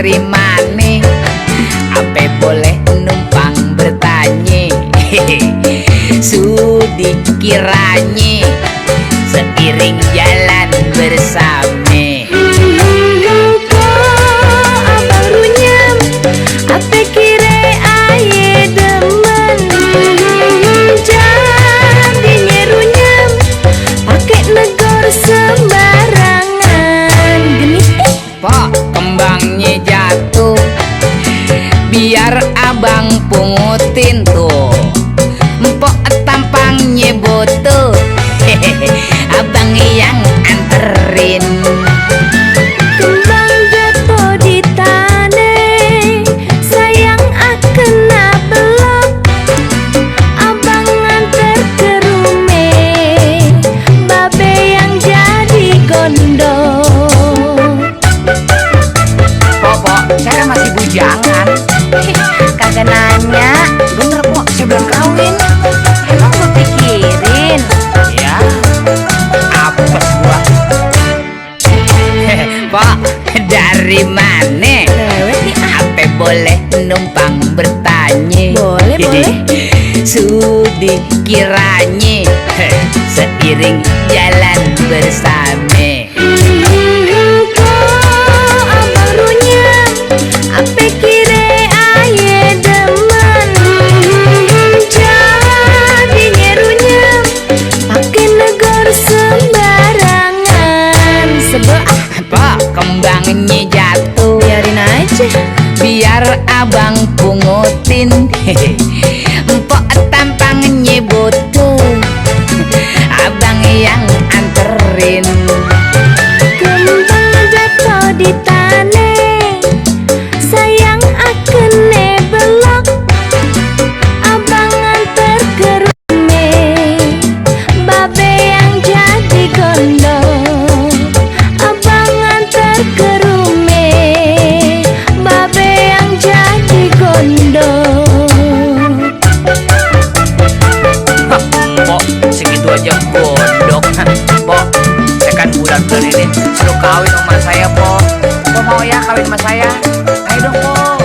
dari mana? Apa boleh numpang bertanya? Sudi kiranya seiring jalan bersama. Abang runyam, apa kira aye demen? Jadinya runyam, pakai negor sembarangan. Genit Pok, kembangnya jatuh, biar abang pungutin tuh. Mpok tampangnya butuh, abang yang anterin. kembang jatuh di tanah, sayang akan belok. Abang nganter ke rumah, babe yang jadi gondok. Pok, saya masih bujangan. Kagak nanya, Bener pok, saya belum kawin. emang gue pikirin. Ya, apes gua. Pok, dari mana? Lewet nih Apa boleh numpang bertanya? Boleh, boleh. Sudi kiranya seiring jalan bersama. Abang runyam, apa kira aye demen? Jadinya runyam, pakai negor sembarangan. Sebel Pok, kembangnya jatuh, biarin aja. biar abang pungutin. Mpok tampangnya butuh, abang yang anterin. Kembang jatuh di tanah, sayang akan belok. Abang antar ke rumah, babe yang jadi gondok. Abang antar ke rumah, babe yang jadi gondok. Pok, segitu aja gondok. Pok, saya kan bulan-bulan ini suruh kawin sama saya, Pok. Pok mau ya kawin sama saya? Ayo dong, Pok.